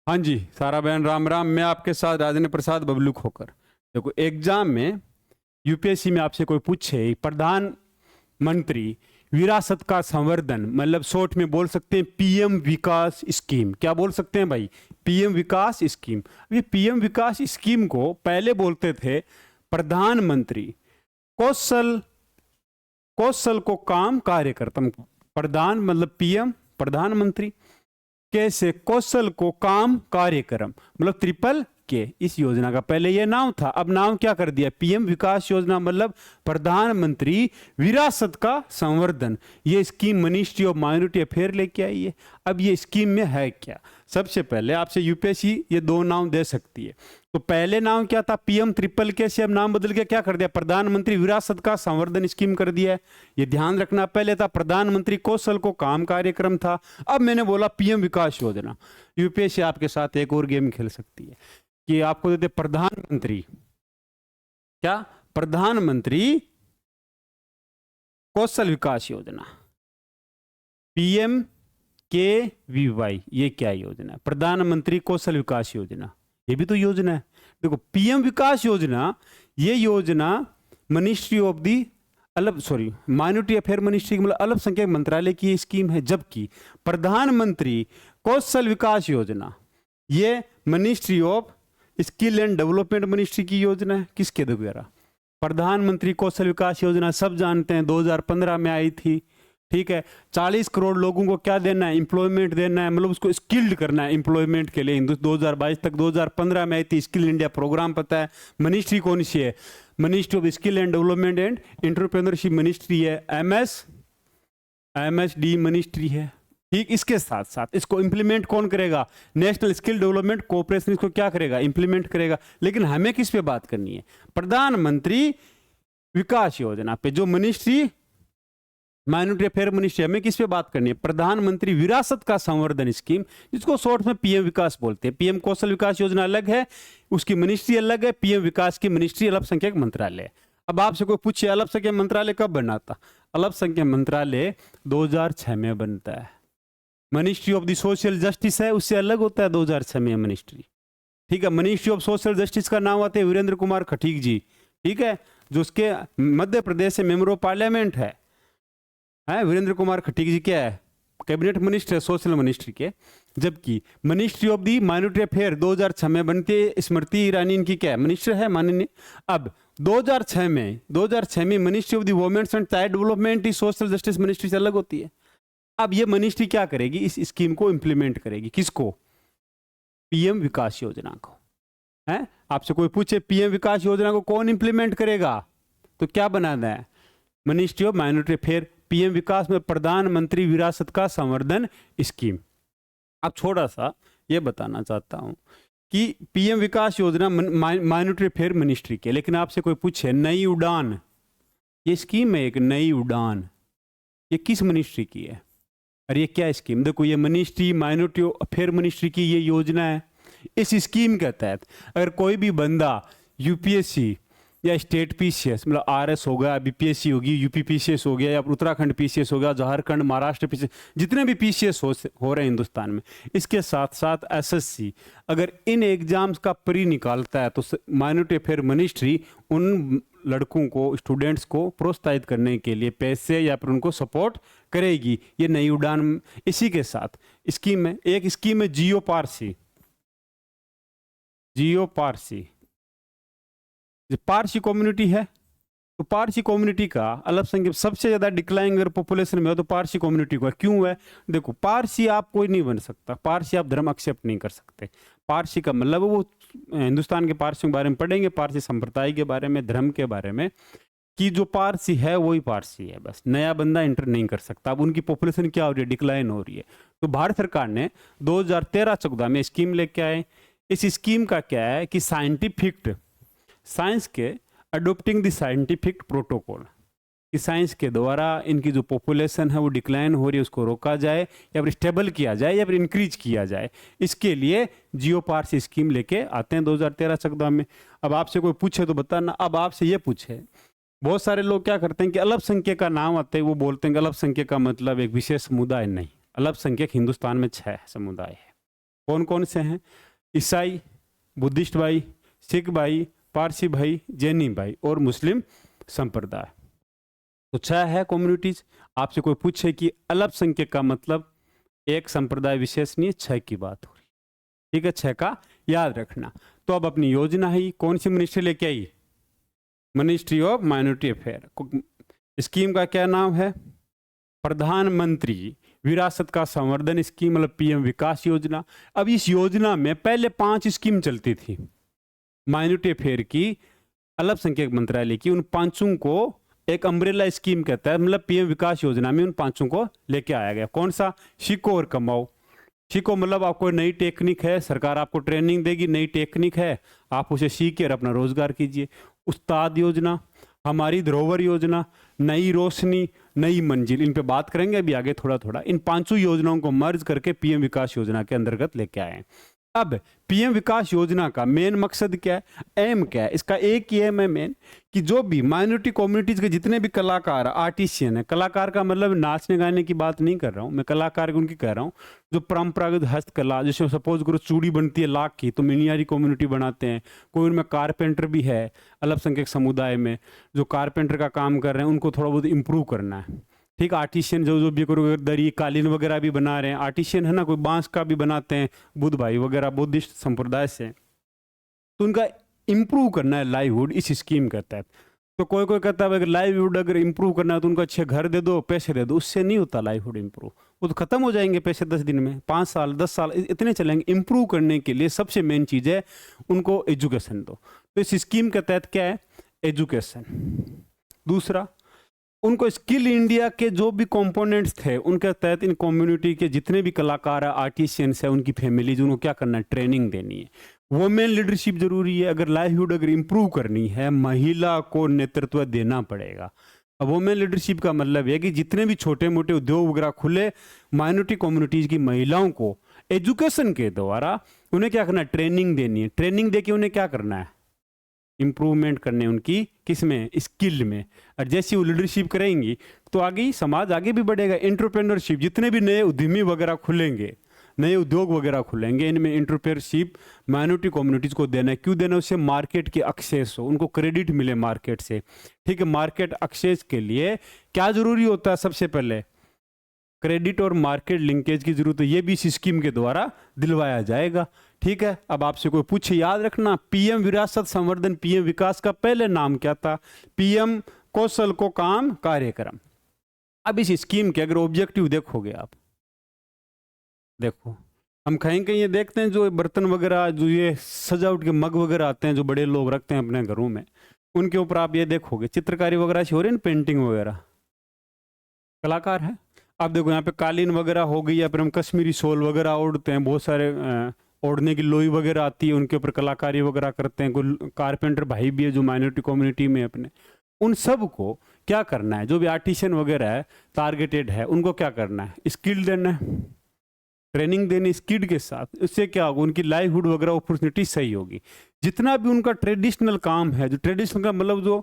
हाँ जी, सारा बहन राम राम। मैं आपके साथ राजेंद्र प्रसाद बबलू खोकर। देखो, एग्जाम में यूपीएससी में आपसे कोई पूछे प्रधानमंत्री विरासत का संवर्धन, मतलब शॉर्ट में बोल सकते हैं पीएम विकास स्कीम। क्या बोल सकते हैं भाई? पीएम विकास स्कीम। ये पीएम विकास स्कीम को पहले बोलते थे प्रधानमंत्री कौशल कौशल को काम कार्यक्रम। प्रधान मतलब पीएम, प्रधानमंत्री कैसे कौशल को काम कार्यक्रम, मतलब ट्रिपल के। इस योजना का पहले ये नाम था, अब नाम क्या कर दिया? पीएम विकास योजना, मतलब प्रधानमंत्री विरासत का संवर्धन। ये scheme ministry of minority affair लेके आई है। अब ये स्कीम में है क्या? सबसे पहले आपसे यूपीएससी ये दो नाम दे सकती है। तो पहले नाम क्या था? पीएम ट्रिपल के से अब नाम बदल के क्या कर दिया? प्रधानमंत्री विरासत का संवर्धन स्कीम कर दिया है। ये ध्यान रखना, पहले था प्रधानमंत्री कौशल को काम कार्यक्रम था, अब मैंने बोला पीएम विकास योजना। यूपीएससी आपके साथ एक और गेम खेल सकती है कि आपको देते प्रधानमंत्री, क्या? प्रधानमंत्री कौशल विकास योजना, पीएम के वी वाई। ये क्या योजना है? प्रधानमंत्री कौशल विकास योजना, ये भी तो योजना है। देखो, पीएम विकास योजना, ये योजना ministry of the minority affair ministry, मतलब अल्पसंख्यक मंत्रालय की स्कीम है। जबकि प्रधानमंत्री कौशल विकास योजना ये ministry of skill and development ministry की योजना है। किसके द्वारा? प्रधानमंत्री कौशल विकास योजना सब जानते हैं 2015 में आई थी। ठीक है, 40 करोड़ लोगों को क्या देना है? एम्प्लॉयमेंट देना है, मतलब उसको स्किल्ड करना है एम्प्लॉयमेंट के लिए। 2022 तक, 2015 में आई थी स्किल इंडिया प्रोग्राम। पता है मिनिस्ट्री कौन सी है? Ministry of skill and development and entrepreneurship ministry है, एमएसडी मिनिस्ट्री है। ठीक, इसके साथ साथ इसको इंप्लीमेंट कौन करेगा? नेशनल स्किल डेवलपमेंट कॉर्पोरेशन इसको क्या करेगा? इंप्लीमेंट करेगा। लेकिन हमें किस पे बात करनी है? प्रधानमंत्री विकास योजना पे, जो मिनिस्ट्री माइनॉरिटी अफेयर मिनिस्ट्री। हमें किस पे बात करनी है? प्रधानमंत्री विरासत का संवर्धन स्कीम, जिसको शॉर्ट में पीएम विकास बोलते हैं। पीएम कौशल विकास योजना अलग है, उसकी मिनिस्ट्री अलग है। पीएम विकास की मिनिस्ट्री अल्पसंख्यक मंत्रालय। अब आपसे कोई पूछे अल्पसंख्यक मंत्रालय कब बना था? अल्पसंख्यक मंत्रालय 2006 में बनता है। Ministry of the social justice है, उससे अलग होता है 2006 में मिनिस्ट्री। ठीक है, मिनिस्ट्री ऑफ सोशल जस्टिस का नाम आते हैं वीरेंद्र कुमार खटीक जी। ठीक है, जो उसके मध्य प्रदेश से मेंबर ऑफ पार्लियामेंट है वीरेंद्र कुमार खटीक जी। क्या है? कैबिनेट मिनिस्टर है सोशल मिनिस्ट्री के। जबकि ministry of the minority affair 2006 में बनती है। स्मृति ईरानी इनकी क्या है? मिनिस्टर है, माननीय। अब 2006 में ministry of the women's and child development ही सोशल जस्टिस मिनिस्ट्री से अलग होती है। अब ये मिनिस्ट्री क्या करेगी? इस स्कीम को इंप्लीमेंट करेगी। किसको? पीएम विकास योजना को। है, आपसे कोई पूछे पीएम विकास योजना को कौन इंप्लीमेंट करेगा, तो क्या बनाना है? Ministry of minority affair. PM Vikas में प्रधानमंत्री विरासत का संवर्धन स्कीम। अब थोड़ा सा ये बताना चाहता हूं कि पीएम विकास योजना माइनॉरिटी अफेयर मिनिस्ट्री के। लेकिन आपसे कोई पूछे नई उड़ान, ये स्कीम है एक नई उड़ान, ये किस मिनिस्ट्री की है? और ये क्या स्कीम? देखो, ये मिनिस्ट्री माइनॉरिटी अफेयर मिनिस्ट्री की ये योजना है। इस स्कीम के तहत अगर कोई भी बंदा यूपीएससी या स्टेट पीसीएस, मतलब आरएस हो गया, बीपीएससी होगी, यूपी पीसीएस हो गया, या उत्तराखंड पीसीएस हो गया, झारखंड, महाराष्ट्र पीसीएस, जितने भी पीसीएस हो रहे हैं हिंदुस्तान में, इसके साथ साथ एसएससी, अगर इन एग्जाम्स का प्री निकालता है तो माइनॉरिटी अफेयर मिनिस्ट्री उन लड़कों को, स्टूडेंट्स को प्रोत्साहित करने के लिए पैसे या फिर उनको सपोर्ट करेगी। ये नई उड़ान इसी के साथ स्कीम है। एक स्कीम है जियो पारसी। पारसी कम्युनिटी है, तो पारसी कम्युनिटी का अल्पसंख्यक सबसे ज्यादा डिक्लाइन अगर पॉपुलेशन में हो तो पारसी कम्युनिटी को है। क्यों है? देखो, पारसी आप कोई नहीं बन सकता, पारसी आप धर्म एक्सेप्ट नहीं कर सकते। पारसी का मतलब वो हिंदुस्तान के पारसियों के बारे में पढ़ेंगे, पारसी संप्रदाय के बारे में, धर्म के बारे में, कि जो पारसी है वही पारसी है, बस नया बंदा एंटर नहीं कर सकता। अब उनकी पॉपुलेशन क्या हो रही है? डिक्लाइन हो रही है। तो भारत सरकार ने 2013-14 में स्कीम लेके आए। इस स्कीम का क्या है कि साइंस के अडोप्टिंग द साइंटिफिक प्रोटोकॉल, कि साइंस के द्वारा इनकी जो पॉपुलेशन है वो डिक्लाइन हो रही है, उसको रोका जाए या फिर स्टेबल किया जाए या फिर इंक्रीज किया जाए। इसके लिए जियो पारसी स्कीम लेके आते हैं 2013-14 में। अब आपसे कोई पूछे तो बताना। अब आपसे ये पूछे, बहुत सारे लोग क्या करते हैं कि अल्पसंख्यक का नाम आते हैं, वो बोलते हैं कि अल्पसंख्यक का मतलब एक विशेष समुदाय। नहीं, अल्पसंख्यक हिंदुस्तान में 6 समुदाय है। कौन कौन से हैं? ईसाई, बुद्धिस्ट भाई, सिख भाई, पारसी भाई, जैनी भाई और मुस्लिम संप्रदाय। तो 6 है कम्युनिटीज। आपसे कोई पूछे कि अल्पसंख्यक का मतलब एक संप्रदाय विशेष नहीं है, 6 की बात हो रही, ठीक है, 6 का याद रखना। तो अब अपनी योजना है, कौन सी मिनिस्ट्री लेके आई? Ministry of minority affair. Scheme का क्या नाम है? प्रधानमंत्री विरासत का संवर्धन स्कीम, मतलब पीएम विकास योजना। अब इस योजना में पहले 5 स्कीम चलती थी माइनॉरिटी अफेयर की, अल्पसंख्यक मंत्रालय की। उन 5 को एक अम्ब्रेला स्कीम कहता है, मतलब पीएम विकास योजना में उन 5 को लेके आया गया। कौन सा? सीखो और कमाओ। सीखो मतलब आपको नई टेक्निक है, सरकार आपको ट्रेनिंग देगी, नई टेक्निक है, आप उसे सीख कर अपना रोजगार कीजिए। उस्ताद योजना, हमारी धरोहर योजना, नई रोशनी, नई मंजिल, इन पे बात करेंगे अभी आगे थोड़ा थोड़ा। इन 5 योजनाओं को मर्ज करके पीएम विकास योजना के अंतर्गत लेके आए हैं। अब पीएम विकास योजना का मेन मकसद क्या है, एम क्या है? इसका एक ही एम है मेन, कि जो भी माइनॉरिटी कम्युनिटीज के जितने भी कलाकार, आर्टिशियन है, कलाकार का मतलब नाचने गाने की बात नहीं कर रहा हूँ मैं, कलाकार उनकी कह रहा हूँ जो परंपरागत हस्तकला, जैसे सपोज करो चूड़ी बनती है लाख की, तो मिनियारी कम्युनिटी बनाते हैं। कोई उनमें कारपेंटर भी है अल्पसंख्यक समुदाय में, जो कारपेंटर का काम कर रहे हैं, उनको थोड़ा बहुत इम्प्रूव करना है, ठीक। आर्टिशियन जो भी करो, दरी कालीन वगैरह भी बना रहे हैं, आर्टिशियन है ना, कोई बांस का भी बनाते हैं, बुद्ध भाई वगैरह बुद्धिस्ट संप्रदाय से, तो उनका इम्प्रूव करना है लाइवहुड इस स्कीम के तहत। तो कोई कोई कहता है अगर लाइवहुड अगर इम्प्रूव करना है तो उनको अच्छे घर दे दो, पैसे दे दो, उससे नहीं होता लाइवहुड इम्प्रूव। वो तो खत्म हो जाएंगे पैसे 10 दिन में, 5 साल 10 साल इतने चलेंगे। इम्प्रूव करने के लिए सबसे मेन चीज़ है उनको एजुकेशन दो। तो इस स्कीम के तहत क्या है? एजुकेशन। दूसरा, उनको स्किल इंडिया के जो भी कंपोनेंट्स थे उनके तहत इन कम्युनिटी के जितने भी कलाकार है, आर्टिशियंस है, उनकी फैमिलीज, उनको क्या करना है? ट्रेनिंग देनी है। वुमेन लीडरशिप जरूरी है। अगर लाइवहुड अगर इंप्रूव करनी है, महिला को नेतृत्व देना पड़ेगा। अब वुमेन लीडरशिप का मतलब है कि जितने भी छोटे मोटे उद्योग वगैरह खुले, माइनॉरिटी कम्युनिटीज की महिलाओं को एजुकेशन के द्वारा उन्हें क्या करना है? ट्रेनिंग देनी है। ट्रेनिंग दे के उन्हें क्या करना है? इम्प्रूवमेंट करने उनकी किसमें? स्किल में। और जैसी वो लीडरशिप करेंगी तो आगे ही समाज आगे भी बढ़ेगा। एंटरप्रेन्योरशिप, जितने भी नए उद्यमी वगैरह खुलेंगे, नए उद्योग वगैरह खुलेंगे, इनमें एंटरप्रेन्योरशिप माइनॉरिटी कम्युनिटीज को देना है। क्यों देना है? उससे मार्केट के एक्सेस हो, उनको क्रेडिट मिले मार्केट से, ठीक है। मार्केट एक्सेस के लिए क्या जरूरी होता है? सबसे पहले क्रेडिट और मार्केट लिंकेज की जरूरत है। ये भी इस स्कीम के द्वारा दिलवाया जाएगा, ठीक है। अब आपसे कोई पूछे, याद रखना, पीएम विरासत संवर्धन, पीएम विकास का पहले नाम क्या था? पीएम कौशल को काम कार्यक्रम। अब इस स्कीम के अगर ऑब्जेक्टिव देखोगे आप, देखो हम कहीं कहीं ये देखते हैं जो बर्तन वगैरह, जो ये सजावट के मग वगैरह आते हैं जो बड़े लोग रखते हैं अपने घरों में, उनके ऊपर आप ये देखोगे चित्रकारी वगैरह से हो रही है, पेंटिंग वगैरह, कलाकार है। आप देखो यहाँ पे कालीन वगैरह हो गई, या फिर हम कश्मीरी शॉल वगैरह ओढ़ते हैं, बहुत सारे ओढ़ने की लोई वगैरह आती है, उनके ऊपर कलाकारी वगैरह करते हैं। कोई कारपेंटर भाई भी है जो माइनॉरिटी कम्युनिटी में अपने, उन सब को क्या करना है? जो भी आर्टिशियन वगैरह है, टारगेटेड है, उनको क्या करना है? स्किल देना है, ट्रेनिंग देनी स्किल के साथ। उससे क्या होगा? उनकी लाइवहुड वगैरह अपॉर्चुनिटी सही होगी। जितना भी उनका ट्रेडिशनल काम है, जो ट्रेडिशनल का मतलब जो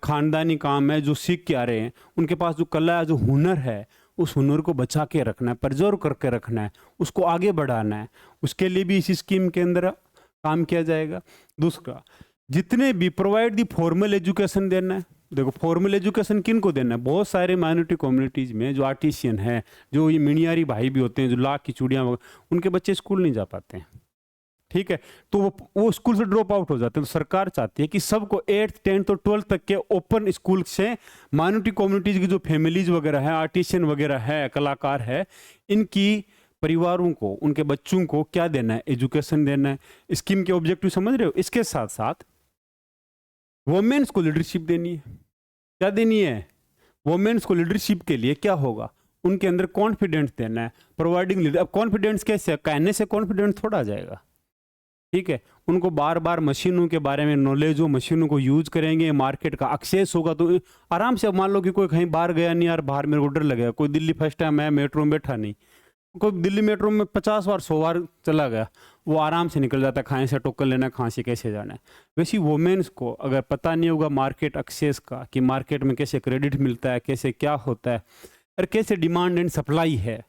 खानदानी काम है, जो सीख के आ रहे हैं, उनके पास जो कला है, जो हुनर है, उस हुनर को बचा के रखना है, प्रिजर्व करके रखना है, उसको आगे बढ़ाना है। उसके लिए भी इस स्कीम के अंदर काम किया जाएगा। दूसरा, जितने भी प्रोवाइड दी फॉर्मल एजुकेशन देना है। देखो फॉर्मल एजुकेशन किन को देना है? बहुत सारे माइनॉरिटी कम्युनिटीज में जो आर्टिशियन है, जो ये मिनियारी भाई भी होते हैं, जो लाख की चूड़ियाँ, उनके बच्चे स्कूल नहीं जा पाते हैं, ठीक है। तो वो स्कूल से ड्रॉप आउट हो जाते हैं। तो सरकार चाहती है कि सबको 8th 10th और 12th तक के ओपन स्कूल से माइनॉरिटी कम्युनिटीज की जो फैमिलीज वगैरह है, आर्टिशियन वगैरह है, कलाकार है, इनकी परिवारों को, उनके बच्चों को क्या देना है? एजुकेशन देना है। स्कीम के ऑब्जेक्टिव समझ रहे हो? इसके साथ साथ वुमेन्स को लीडरशिप देनी है। क्या देनी है? वुमेन्स को लीडरशिप के लिए क्या होगा? उनके अंदर कॉन्फिडेंस देना है, प्रोवाइडिंग लीडर। अब कॉन्फिडेंस कैसे? कहने से कॉन्फिडेंस थोड़ा आ जाएगा, ठीक है। उनको बार बार मशीनों के बारे में नॉलेज हो, मशीनों को यूज करेंगे, मार्केट का एक्सेस होगा तो आराम से। अब मान लो कि कोई कहीं बाहर गया नहीं, यार बाहर मेरे को डर लगेगा, कोई दिल्ली फर्स्ट टाइम मैं मेट्रो में बैठा नहीं, कोई दिल्ली मेट्रो में 50 बार 100 बार चला गया, वो आराम से निकल जाता है, कहाँ से टोकन लेना है, कहाँ से कैसे जाना है। वैसे वुमेन्स को अगर पता नहीं होगा मार्केट एक्सेस का, कि मार्केट में कैसे क्रेडिट मिलता है, कैसे क्या होता है, और कैसे डिमांड एंड सप्लाई है,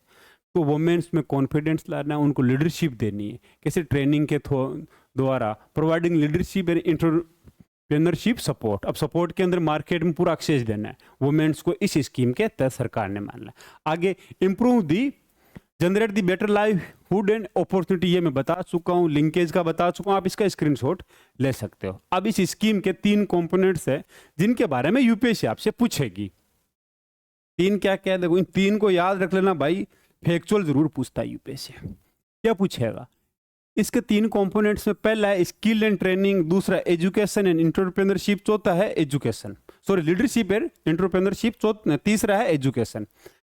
तो वुमेन्स में कॉन्फिडेंस लाना है, उनको लीडरशिप देनी है, कैसे ट्रेनिंग के द्वारा providing leadership and entrepreneurship support. अब सपोर्ट के अंदर मार्केट में पूरा एक्सेस देना है वुमेन्स को, इस स्कीम के तहत सरकार ने माना। आगे improve the generate the better livelihood and opportunity, ये मैं बता चुका हूँ, लिंकेज का बता चुका हूँ, आप इसका स्क्रीनशॉट ले सकते हो। अब इस स्कीम के 3 कंपोनेंट्स है जिनके बारे में यूपीएससी आपसे पूछेगी। 3 क्या क्या है, देखो इन 3 को याद रख लेना भाई, फैक्चुअल जरूर पूछता है यूपीएससी। क्या पूछेगा इसके 3 कंपोनेंट्स में, पहला है स्किल एंड ट्रेनिंग, दूसरा एजुकेशन एंड एंटरप्रेन्योरशिप, चौथा है education sorry leadership and entrepreneurship, तीसरा है एजुकेशन।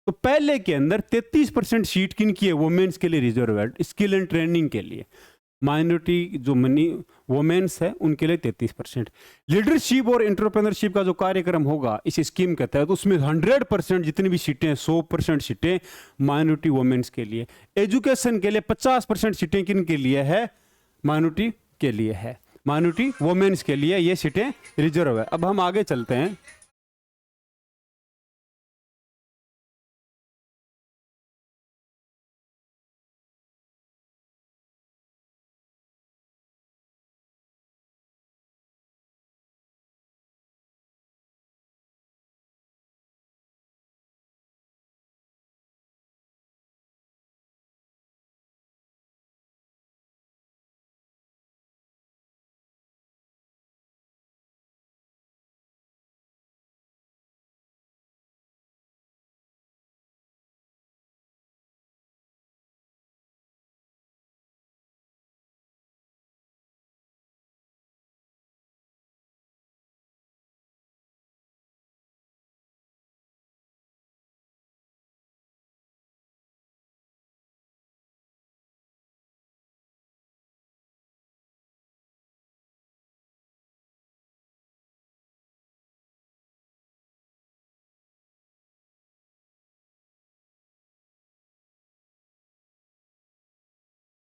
तो पहले के अंदर 33% सीट किन की है, वुमेन्स के लिए रिजर्व है, स्किल एंड ट्रेनिंग के लिए। माइनॉरिटी जो वुमेन्स है उनके लिए 33%। लीडरशिप और एंटरप्रेन्योरशिप का जो कार्यक्रम होगा इस स्कीम के तहत, उसमें 100% जितनी भी सीटें हैं, 100% सीटें माइनॉरिटी वुमेन्स के लिए। एजुकेशन के लिए 50% सीटें किन के लिए है, माइनॉरिटी के लिए है, माइनॉरिटी वुमेन्स के लिए ये सीटें रिजर्व है। अब हम आगे चलते हैं।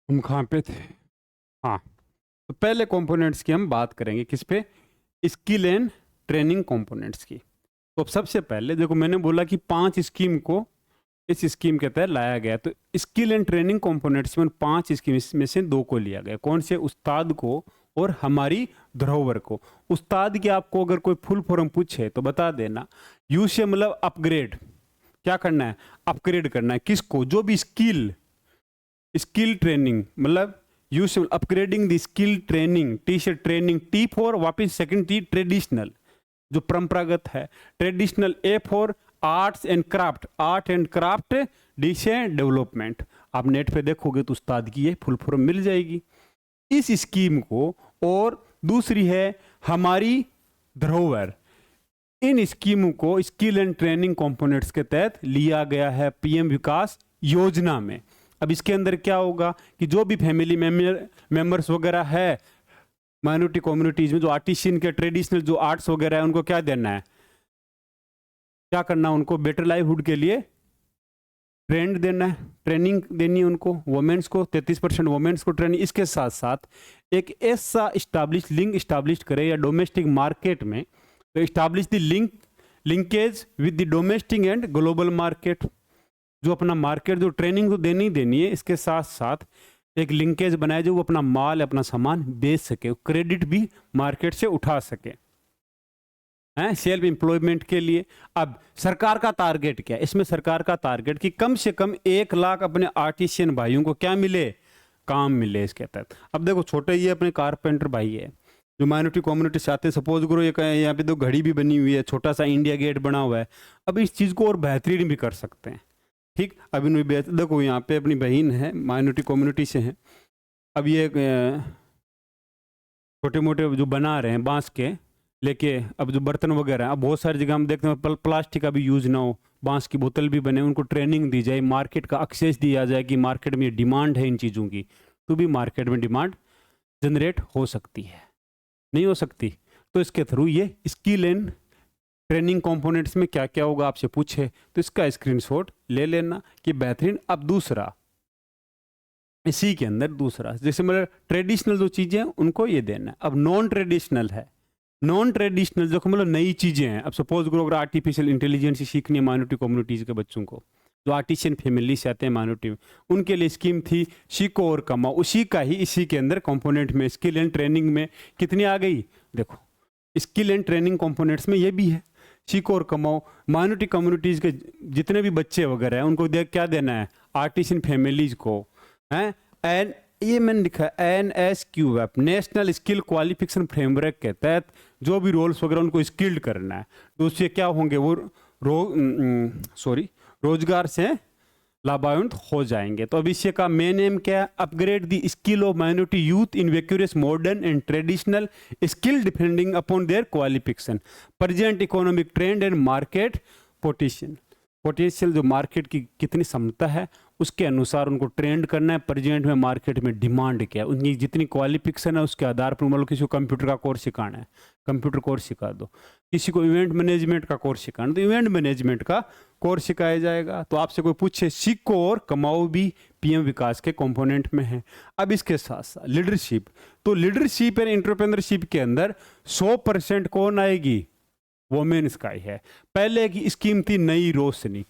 हम कहाँ पे थे, हाँ, तो पहले कंपोनेंट्स की हम बात करेंगे, किस पे, स्किल एंड ट्रेनिंग कंपोनेंट्स की। तो अब सबसे पहले देखो मैंने बोला कि 5 स्कीम को इस स्कीम के तहत लाया गया, तो स्किल एंड ट्रेनिंग कंपोनेंट्स में 5 स्कीम में से 2 को लिया गया। कौन से, उस्ताद को और हमारी धरोहर को। उस्ताद की आपको अगर कोई फुल फॉर्म पूछे तो बता देना, यू से मतलब अपग्रेड, क्या करना है, अपग्रेड करना है किसको, जो भी स्किल ट्रेनिंग, मतलब यू से upgrading the skill training, T से ट्रेनिंग, टी फॉर वापिस सेकंड टी ट्रेडिशनल जो परंपरागत है, traditional, A for arts and craft, art and craft, D से डेवलपमेंट। आप नेट पे देखोगे तो उस्ताद की ये फुल फॉर्म मिल जाएगी इस स्कीम को। और दूसरी है हमारी धरोहर, इन स्कीमों को स्किल एंड ट्रेनिंग कंपोनेंट्स के तहत लिया गया है पीएम विकास योजना में। अब इसके अंदर क्या होगा कि जो भी फैमिली मेंबर्स वगैरह है माइनॉरिटी कम्युनिटीज में, जो आर्टिशियन के ट्रेडिशनल जो आर्ट्स वगैरह है, उनको क्या देना है, क्या करना है, उनको बेटर लाइवहुड के लिए ट्रेंड देना है, ट्रेनिंग देनी है उनको, वुमेन्स को 33% वुमेन्स को ट्रेनिंग। इसके साथ साथ एक ऐसा लिंक इस्टाब्लिश करे या डोमेस्टिक मार्केट में, तो establish the linkage with the domestic and global market, जो अपना मार्केट जो ट्रेनिंग तो देनी है, इसके साथ साथ एक लिंकेज बनाए जो वो अपना माल अपना सामान बेच सके, क्रेडिट भी मार्केट से उठा सके, हैं, सेल्फ एम्प्लॉयमेंट के लिए। अब सरकार का टारगेट क्या है, इसमें सरकार का टारगेट कि कम से कम 1 लाख अपने आर्टिशियन भाइयों को क्या मिले, काम मिले इसके तहत। अब देखो छोटे ये अपने कारपेंटर भाई है जो माइनॉरिटी कम्युनिटी से आते हैं, सपोज करो ये यहाँ पे तो घड़ी भी बनी हुई है, छोटा सा इंडिया गेट बना हुआ है, अब इस चीज़ को और बेहतरीन भी कर सकते हैं, ठीक। अब इन देखो यहाँ पे अपनी बहन है माइनॉरिटी कम्युनिटी से हैं, अब ये छोटे मोटे जो बना रहे हैं बांस के लेके, अब जो बर्तन वगैरह, अब बहुत सारी जगह हम देखते हैं प्लास्टिक का भी यूज़ ना हो, बांस की बोतल भी बने, उनको ट्रेनिंग दी जाए, मार्केट का एक्सेस दिया जाए कि मार्केट में डिमांड है इन चीज़ों की, तो भी मार्केट में डिमांड जनरेट हो सकती है, नहीं हो सकती। तो इसके थ्रू ये स्किल एंड ट्रेनिंग कंपोनेंट्स में क्या क्या होगा आपसे पूछे तो इसका स्क्रीनशॉट ले लेना कि बेहतरीन। अब दूसरा, इसी के अंदर दूसरा, जैसे मतलब ट्रेडिशनल जो चीज़ें हैं उनको ये देना है। अब नॉन ट्रेडिशनल है, नॉन ट्रेडिशनल जो मतलब नई चीज़ें हैं, अब सपोज करो अगर आर्टिफिशियल इंटेलिजेंस सीखनी है माइनॉरिटी कम्युनिटीज़ के बच्चों को, जो आर्टिशियन फैमिली से आते हैं माइनॉरिटी में, उनके लिए स्कीम थी सीखो और कमाओ। उसी का ही इसी के अंदर कंपोनेंट में स्किल एंड ट्रेनिंग में कितनी आ गई, देखो स्किल एंड ट्रेनिंग कंपोनेंट्स में ये भी है, सीखो और कमाओ। माइनॉरिटी कम्युनिटीज़ के जितने भी बच्चे वगैरह हैं उनको क्या देना है, आर्टिशियन फैमिलीज को हैं। एंड ये मैंने लिखा NSQF national skill qualification framework के तहत जो भी रोल्स वगैरह उनको स्किल्ड करना है, तो उससे क्या होंगे वो रोजगार से लाभान्वित हो जाएंगे। तो अब इससे का मेन एम क्या है, upgrade the skill of minority youth in various modern and traditional skill depending upon their qualification, present economic trend and market potential जो मार्केट की कितनी क्षमता है उसके अनुसार उनको ट्रेंड करना है। प्रेजेंट में मार्केट में डिमांड क्या है, उनकी जितनी क्वालिफिकेशन है उसके आधार पर, मतलब किसी को कंप्यूटर का कोर्स सिखाना है कंप्यूटर कोर्स सिखा दो, किसी को इवेंट मैनेजमेंट का कोर्स सिखाना तो इवेंट मैनेजमेंट का कोर्स सिखाया जाएगा। तो आपसे कोई पूछे सीखो और कमाओ भी PM विकास के कंपोनेंट में है। अब इसके साथ साथ लीडरशिप, तो लीडरशिप एंड एंटरप्रेन्योरशिप के अंदर 100% कौन आएगी, वोमेन्स का ही है। पहले की स्कीम थी नई रोशनी,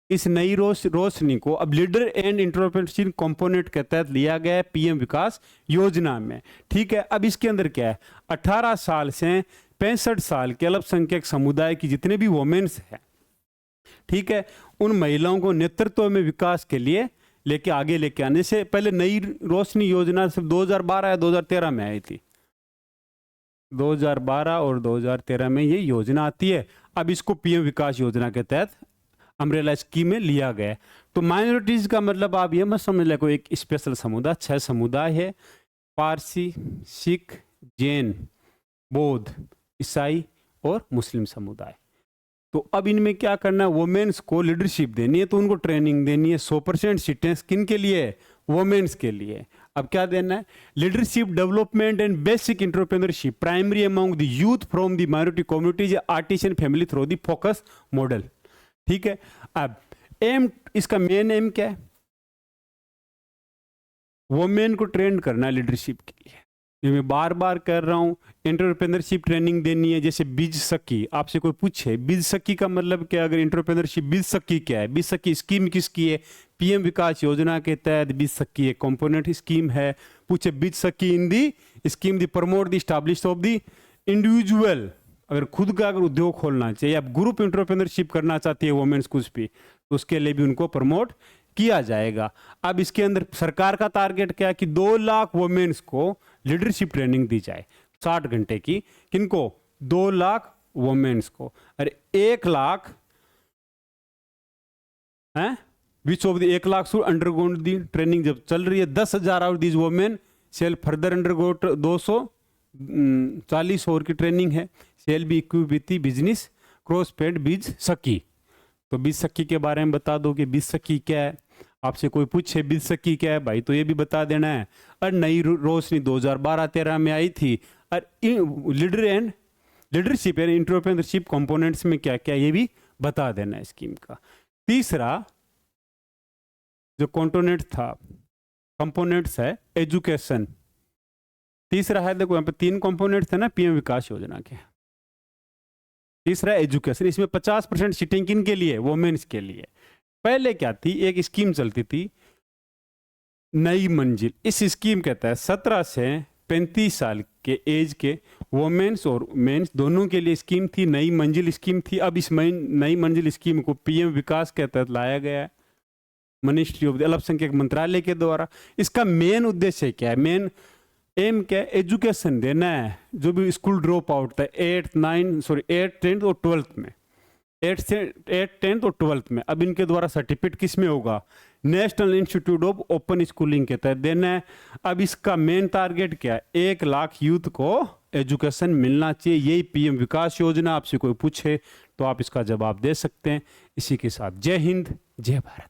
इस नई रोशनी को अब लीडर एंड एंटरप्रेन्योरशिप कंपोनेंट के तहत लिया गया है PM विकास योजना में, ठीक है। अब इसके अंदर क्या है, 18 साल से 65 साल के अल्पसंख्यक समुदाय की जितने भी वोमेन्स हैं, ठीक है, उन महिलाओं को नेतृत्व में विकास के लिए लेके आगे लेके आने से पहले नई रोशनी योजना सिर्फ 2012 या 2013 में आई थी, 2012 और 2013 में ये योजना आती है। अब इसको PM विकास योजना के तहत अम्ब्रेला स्कीम में लिया गया। तो माइनॉरिटीज का मतलब आप ये मत समझ ले कोई एक स्पेशल समुदाय, 6 समुदाय है, पारसी, सिख, जैन, बौद्ध, ईसाई और मुस्लिम समुदाय। तो अब इनमें क्या करना है, वोमेन्स को लीडरशिप देनी है, तो उनको ट्रेनिंग देनी है। 100% सीटें किन के लिए, वोमेन्स के लिए। अब क्या देना है, leadership development and basic entrepreneurship primary among the youth from the minority communities artisan family through the focus model, ठीक है। अब एम, इसका मेन एम क्या है, वोमेन को ट्रेन करना है लीडरशिप के लिए। ये मैं बार बार कर रहा हूं, एंटरप्रेन्योरशिप ट्रेनिंग देनी है। जैसे बीज सखी, आपसे कोई पूछे बीज सखी का मतलब क्या, अगर एंटरप्रेन्योरशिप बीज सखी क्या है, बीज सखी स्कीम किसकी है, PM विकास योजना के तहत बीज सखी एक कंपोनेंट स्कीम है। पूछे बीज सखी in the scheme the promote the establish of the individual, अगर खुद का अगर उद्योग खोलना चाहिए, आप ग्रुप एंटरप्रेन्योरशिप करना चाहती है वोमेन्स कुछ भी, तो उसके लिए भी उनको प्रमोट किया जाएगा। अब इसके अंदर सरकार का टारगेट क्या है कि 2 लाख वोमेन्स को लीडरशिप ट्रेनिंग दी जाए 60 घंटे की। किनको, 2 लाख वोमेन्स को। अरे 1 लाख हैं, which of the 1 lakh should undergo the training जब चल रही है, 10,000 our these women shall further undergo 240 और की ट्रेनिंग है, shall be equip with business क्रॉस पेड बीज सखी। तो बीज सखी के बारे में बता दो कि बीज सखी क्या है। आपसे कोई पूछे बीज सखी क्या है भाई, तो ये भी बता देना है। और नई रोशनी 2012-13 में आई थी। और लीडरशिप एंड एंटरप्रेन्योरशिप कंपोनेंट्स में क्या क्या, ये भी बता देना है स्कीम का। तीसरा जो कंपोनेंट्स है एजुकेशन। तीसरा है, देखो यहाँ पे 3 कंपोनेंट्स थे ना PM विकास योजना के। तीसरा एजुकेशन, इसमें 50% सीटिंग किन के लिए, वोमेन्स के लिए। पहले क्या थी, एक स्कीम चलती थी नई मंजिल। इस स्कीम के तहत 17 से 35 साल के एज के वोमेन्स और मेंस दोनों के लिए स्कीम थी, नई मंजिल स्कीम थी। अब इस नई मंजिल स्कीम को PM विकास के तहत लाया गया है, मिनिस्ट्री ऑफ अल्पसंख्यक मंत्रालय के द्वारा। इसका मेन उद्देश्य क्या है, मेन एम क्या है, एजुकेशन देना है। जो भी स्कूल ड्रॉप आउट था 8th 10th और 12th में, 8th 10th और 12th में, अब इनके द्वारा सर्टिफिकेट किस में होगा, national institute of open schooling के तहत देना है। अब इसका मेन टारगेट क्या है, 1 लाख यूथ को एजुकेशन मिलना चाहिए। यही PM विकास योजना। आपसे कोई पूछे तो आप इसका जवाब दे सकते हैं। इसी के साथ जय हिंद, जय भारत।